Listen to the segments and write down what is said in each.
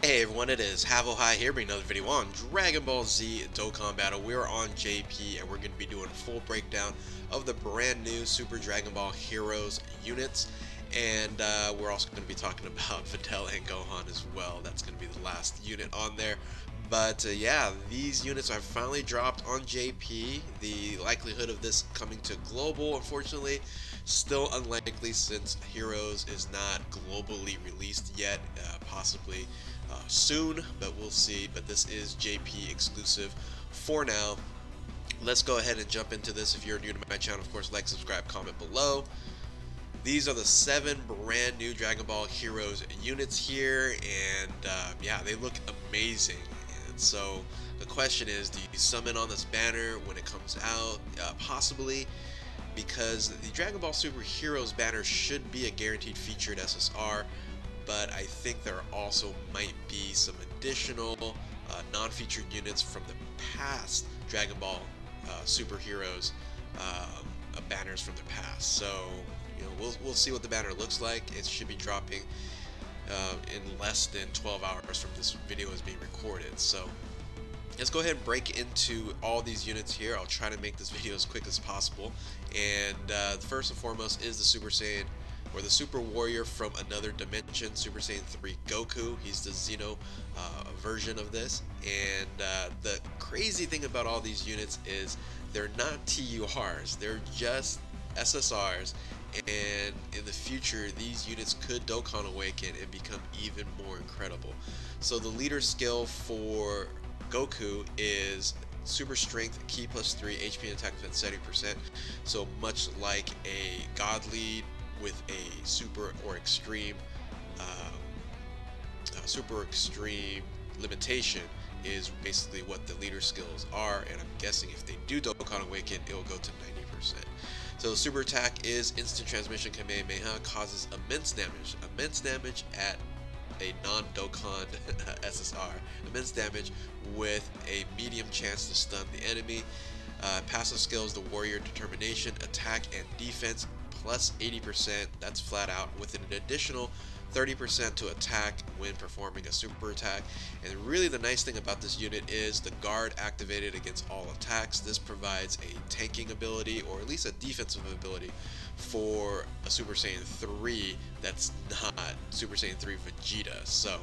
Hey everyone, it is High here bringing another video on Dragon Ball Z Dokkan Battle. We're on JP and we're going to be doing a full breakdown of the brand new Super Dragon Ball Heroes units. And we're also going to be talking about Videl and Gohan as well. That's going to be the last unit on there. But yeah, these units are finally dropped on JP. The likelihood of this coming to global, unfortunately, still unlikely since Heroes is not globally released yet. Possibly soon, but we'll see. But this is JP exclusive for now. Let's go ahead and jump into this. If you're new to my channel, of course, like, subscribe, comment below. These are the 7 brand new Dragon Ball Heroes units here, and yeah, they look amazing. And so the question is, do you summon on this banner when it comes out? Possibly, because the Dragon Ball Super Heroes banner should be a guaranteed featured SSR, but I think there also might be some additional non-featured units from the past Dragon Ball Super Heroes banners from the past. So you know, we'll see what the banner looks like. It should be dropping in less than 12 hours from this video is being recorded. So let's go ahead and break into all these units here. I'll try to make this video as quick as possible. And first and foremost is the Super Saiyan, or the Super Warrior from another dimension, Super Saiyan 3 Goku. He's the Zeno version of this. And the crazy thing about all these units is they're not TURs, they're just SSRs. And in the future, these units could Dokkan Awaken and become even more incredible. So the leader skill for Goku is Super Strength, Ki +3, HP and Attack Defense 70%. So much like a God Lead with a super or extreme limitation is basically what the leader skills are, and I'm guessing if they do Dokkan Awaken, it will go to 90%. So super attack is instant transmission Kamehameha, causes immense damage at a non-Dokkan SSR, immense damage with a medium chance to stun the enemy. Passive skills, the Warrior Determination, attack and defense plus 80%, that's flat out, with an additional 30% to attack when performing a super attack. And really the nice thing about this unit is the guard activated against all attacks. This provides a tanking ability, or at least a defensive ability, for a Super Saiyan 3 that's not Super Saiyan 3 Vegeta. So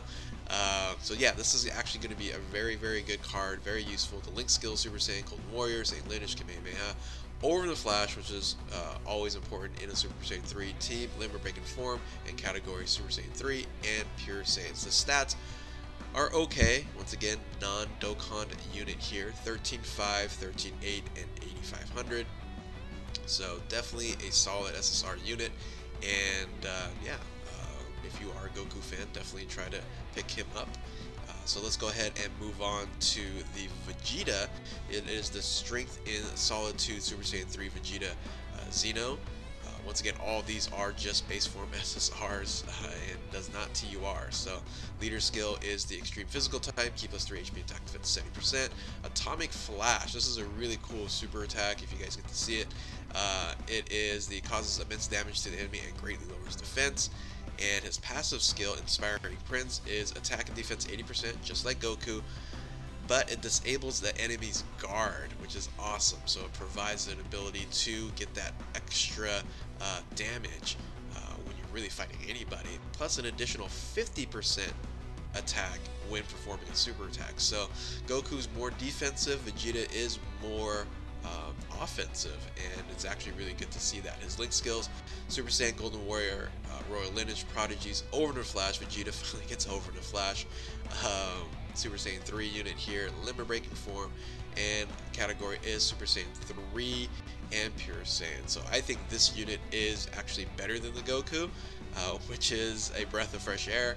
yeah, this is actually going to be a very, very good card, very useful. The Link skill, Super Saiyan, Golden Warrior, Saiyan lineage, Kamehameha, over the Flash, which is always important in a Super Saiyan 3 team, Limber Breaking Form, and category Super Saiyan 3, and Pure Saiyans. The stats are okay. Once again, non-Dokkan unit here, 13.5, 13.8, and 8,500. So definitely a solid SSR unit, and yeah, if you are a Goku fan, definitely try to pick him up. So let's go ahead and move on to the Vegeta. It is the Strength in Solitude Super Saiyan 3 Vegeta Zeno. Once again, all these are just base form SSRs and does not TUR. So leader skill is the Extreme Physical type, Ki +3 HP attack defense 70%. Atomic Flash, this is a really cool super attack if you guys get to see it. It is the causes immense damage to the enemy and greatly lowers defense. And his passive skill, Inspiring Prince, is attack and defense 80%, just like Goku, but it disables the enemy's guard, which is awesome. So it provides an ability to get that extra damage when you're really fighting anybody, plus an additional 50% attack when performing a super attack. So Goku's more defensive, Vegeta is more offensive, and it's actually really good to see that. His Link skills, Super Saiyan, Golden Warrior, Royal Lineage, Prodigies, Over the Flash. Vegeta finally gets Over the Flash. Super Saiyan 3 unit here, Limber Breaking Form, and category is Super Saiyan 3 and Pure Saiyan. So I think this unit is actually better than the Goku, which is a breath of fresh air.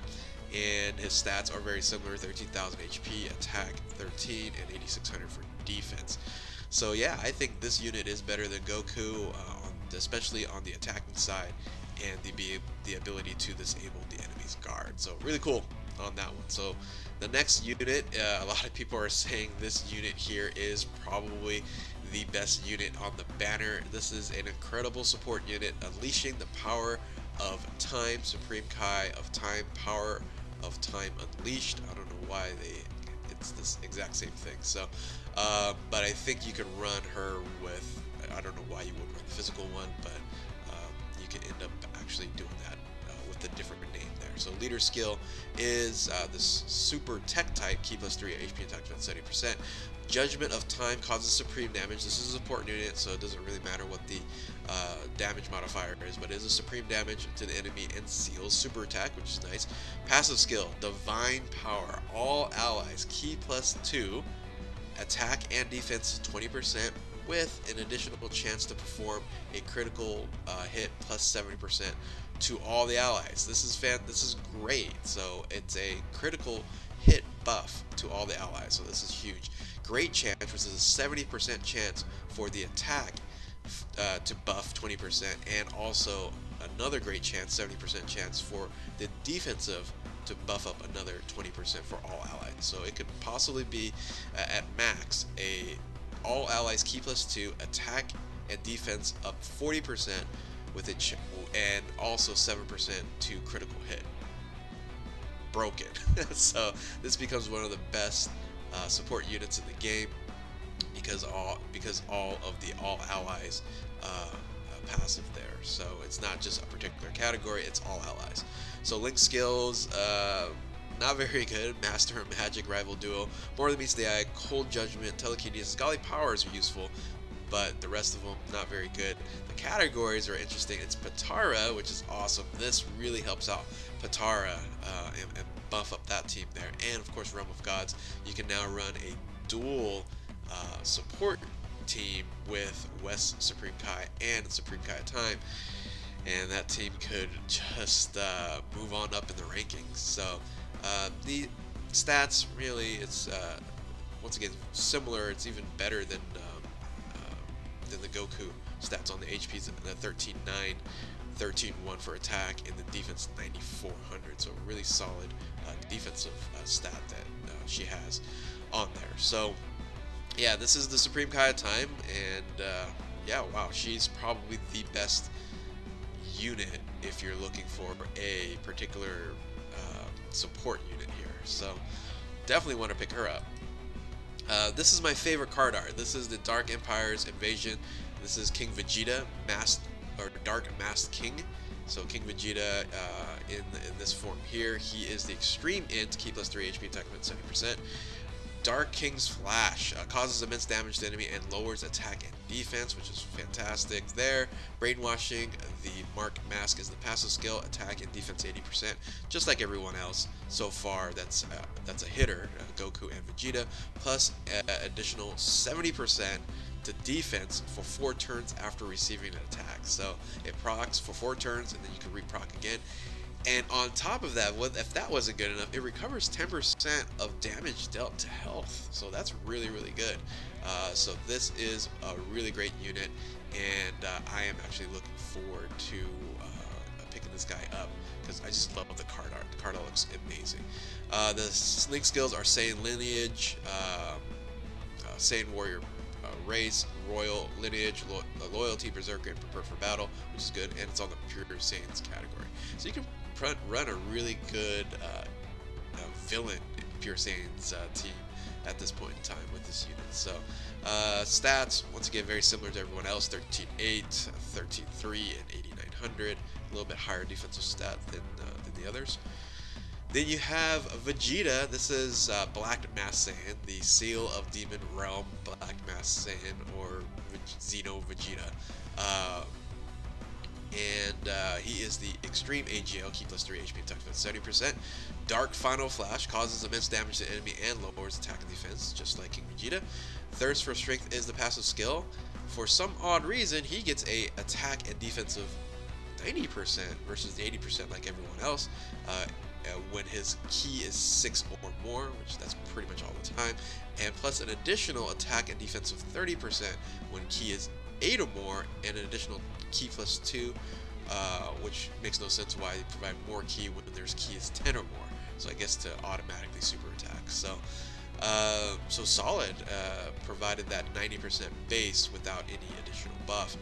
And his stats are very similar, 13,000 HP, attack 13, and 8,600 for defense. So yeah, I think this unit is better than Goku, especially on the attacking side, and the ability to disable the enemy's guard. So really cool on that one. So the next unit, a lot of people are saying this unit here is probably the best unit on the banner. This is an incredible support unit, unleashing the power of Time, Supreme Kai of Time, power of Time Unleashed. I don't know why it's this exact same thing. So, but I think you can run her with, I don't know why you would run the physical one, but you can end up actually doing that with a different name there. So leader skill is this super tech type, key plus 3 HP and attack defense 70%. Judgment of Time causes supreme damage. This is a support unit, so it doesn't really matter what the damage modifier is, but it is a supreme damage to the enemy and seals super attack, which is nice. Passive skill, Divine Power. All allies, key plus 2, attack and defense 20%, with an additional chance to perform a critical hit plus 70% to all the allies. This is great. So it's a critical hit buff to all the allies. So this is huge. Great chance, which is a 70% chance for the attack to buff 20%, and also another great chance, 70% chance for the defensive to buff up another 20% for all allies. So it could possibly be at max a all allies key plus 2 attack and defense up 40% with it, and also 7% to critical hit. Broken. So this becomes one of the best support units in the game because all of the all allies passive there. So it's not just a particular category, it's all allies. So Link skills, not very good. Master and Magic Rival Duo, More Than Meets the Eye, Cold Judgment, Telekinesis, Golly Powers are useful, but the rest of them not very good. The categories are interesting. It's Patara, which is awesome. This really helps out Patara and buff up that team there. And of course Realm of Gods, you can now run a dual support team with West Supreme Kai and Supreme Kai Time, and that team could just move on up in the rankings. So the stats, really, it's once again similar. It's even better than the Goku stats on the HPs at 13.9, 13.1 for attack, and the defense 9,400. So a really solid defensive stat that she has on there. So yeah, this is the Supreme Kai Time, and yeah, wow, she's probably the best unit if you're looking for a particular support unit here. So definitely want to pick her up. This is my favorite card art. This is the Dark Empire's Invasion. This is King Vegeta, Dark Masked King. So King Vegeta in this form here. He is the Extreme Int, key plus 3 HP, attack defense 70%. Dark King's Flash causes immense damage to enemy and lowers attack and defense, which is fantastic there. Brainwashing, the Mark Mask is the passive skill, attack and defense 80%, just like everyone else so far. That's a hitter, Goku and Vegeta, plus additional 70% to defense for 4 turns after receiving an attack. So it procs for 4 turns, and then you can re-proc again. And on top of that, if that wasn't good enough, it recovers 10% of damage dealt to health. So that's really, really good. So this is a really great unit, and I am actually looking forward to picking this guy up because I just love the card art. The card art looks amazing. The Link skills are Saiyan Lineage, Saiyan Warrior Race, Royal Lineage, Loyalty, Berserker, and Prepare for Battle, which is good, and it's on the Pure Saiyans category. So you can run a really good villain Pure Saiyans team at this point in time with this unit. So stats, once again, very similar to everyone else: 13.8, 13.3, and 8,900. A little bit higher defensive stat than the others. Then you have Vegeta. This is Black Masked Saiyan, the Seal of Demon Realm Black Masked Saiyan, or Zeno Vegeta. And he is the Extreme AGL, key plus 3 HP, attack defense 70%. Dark Final Flash causes immense damage to enemy and lowers attack and defense, just like King Vegeta. Thirst for Strength is the passive skill. For some odd reason, he gets a attack and defensive 90% versus the 80% like everyone else. When his key is 6 or more, which that's pretty much all the time, and plus an additional attack and defense of 30% when key is 8 or more, and an additional key plus 2, which makes no sense why they provide more key when there's key is 10 or more. So I guess to automatically super attack. So so solid, provided that 90% base without any additional buff.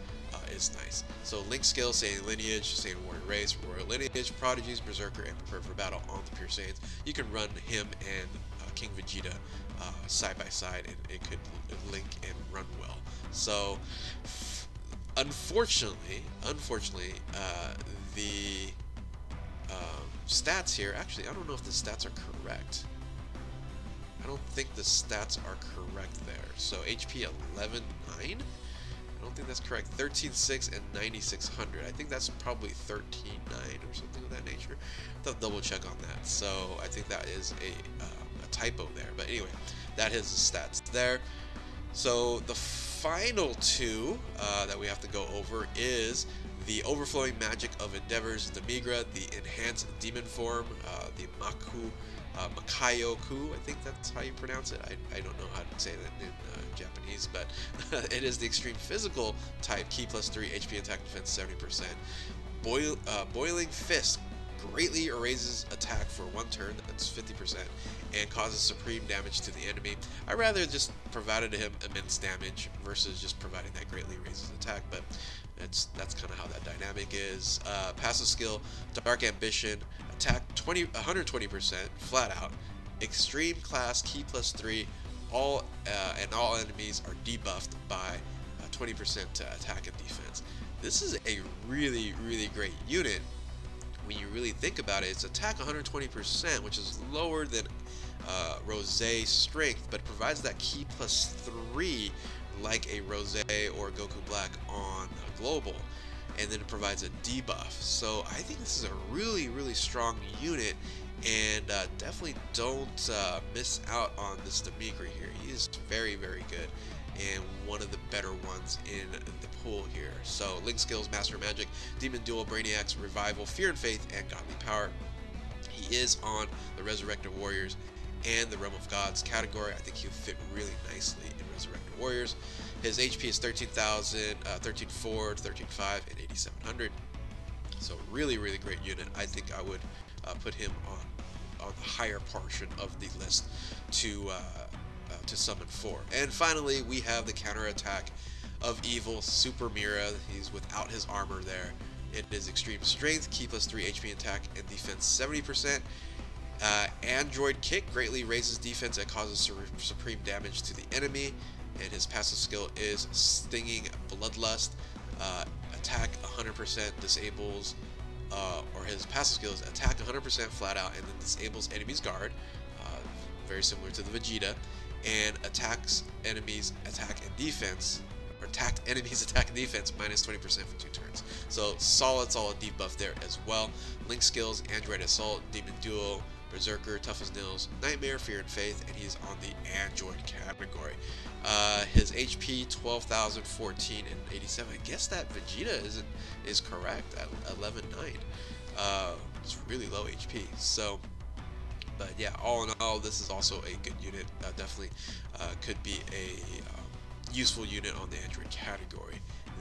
is nice. So Link skills: Saiyan lineage, Saiyan warrior race, royal lineage, prodigies, berserker, and prepared for battle on the pure Saiyans. You can run him and King Vegeta side by side, and it could link and run well. So unfortunately, the stats here, actually, I don't know if the stats are correct. I don't think the stats are correct there. So HP 11.9? I don't think that's correct. 13.6 and 9,600. I think that's probably 13.9 or something of that nature. I'll double check on that. So I think that is a typo there. But anyway, that is the stats there. So the final two that we have to go over is the overflowing magic of endeavors, Demigra, the enhanced demon form, the Makayoku, I think that's how you pronounce it. I don't know how to say that in Japanese, but it is the extreme physical type, Ki +3, HP attack defense 70%. Boiling Fist greatly erases attack for 1 turn, that's 50%, and causes supreme damage to the enemy. I rather just provided him immense damage versus just providing that greatly raises attack, but that's kind of how that dynamic is. Passive skill, Dark Ambition, attack 120% flat out. Extreme class, Ki +3, all enemies are debuffed by 20% to attack and defense. This is a really great unit. When you really think about it, it's attack 120%, which is lower than Rosé's strength, but provides that Ki +3 like a Rosé or Goku Black on a global, and then it provides a debuff. So I think this is a really strong unit, and definitely don't miss out on this Demigra here. He is very good and one of the better ones in the pool here. So Link skills: Master Magic, Demon Duel, Brainiacs, Revival, Fear and Faith, and Godly Power. He is on the Resurrected Warriors and the Realm of Gods category. I think he'll fit really nicely in Resurrected Warriors. His HP is 13,000, 13,400, 13,500, and 8,700. So really great unit. I think I would put him on the higher portion of the list to summon for. And finally, we have the counterattack of evil, Super Mira. He's without his armor there. It is extreme strength, Ki +3, HP attack and defense 70%. Android Kick greatly raises defense and causes supreme damage to the enemy. And his passive skill is Stinging Bloodlust. Attack 100% disables, or his passive skill is attack 100% flat out and then disables enemy's guard. Very similar to the Vegeta. And attacks enemies attack and defense, or attacked enemies attack and defense -20% for 2 turns. So solid debuff there as well. Link skills: Android Assault, Demon Duel, Berserker, Tough as Nails, Nightmare, Fear and Faith, and he's on the Android category. His HP 12,014 and 87. I guess that Vegeta is correct at 11.9. It's really low HP. So, but yeah, all in all, this is also a good unit. Definitely could be a useful unit on the Android category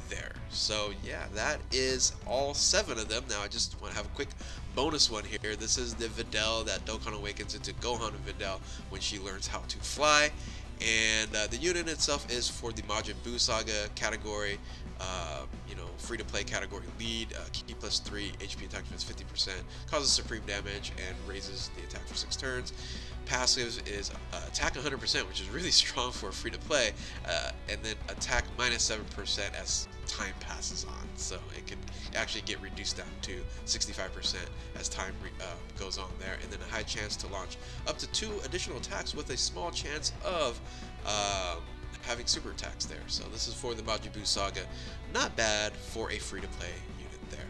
there. So yeah, that is all 7 of them. Now I just want to have a quick bonus one here. This is the Videl that Dokkan awakens into Gohan and Videl when she learns how to fly. And the unit itself is for the Majin Buu Saga category, free-to-play category lead, Ki +3, HP attack defense 50%, causes supreme damage, and raises the attack for 6 turns. Passive is attack 100%, which is really strong for free-to-play, and then attack -7% as time passes on. So it can actually get reduced down to 65% as time goes on there, and then a high chance to launch up to 2 additional attacks with a small chance of having super attacks there. So this is for the Majin Buu Saga. Not bad for a free-to-play unit there.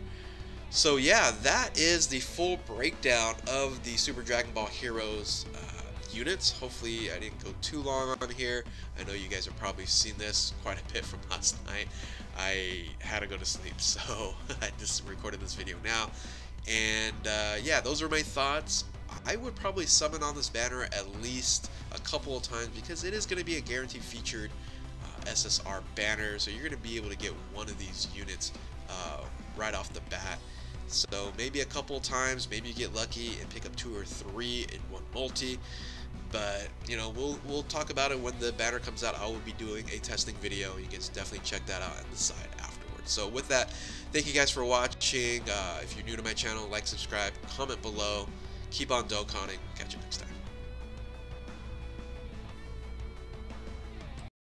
So yeah, that is the full breakdown of the Super Dragon Ball Heroes units. Hopefully I didn't go too long on here. I know you guys have probably seen this quite a bit from last night. I had to go to sleep, so I just recorded this video now. And yeah, those are my thoughts. I would probably summon on this banner at least a couple of times because it is going to be a guaranteed featured SSR banner, so you're going to be able to get one of these units right off the bat. So maybe a couple of times, maybe you get lucky and pick up 2 or 3 in one multi. But you know, we'll talk about it when the banner comes out. I will be doing a testing video. You can definitely check that out on the side afterwards. forward. So with that, thank you guys for watching. If you're new to my channel, like, subscribe, comment below. Keep on Dokkaning. Catch you next time.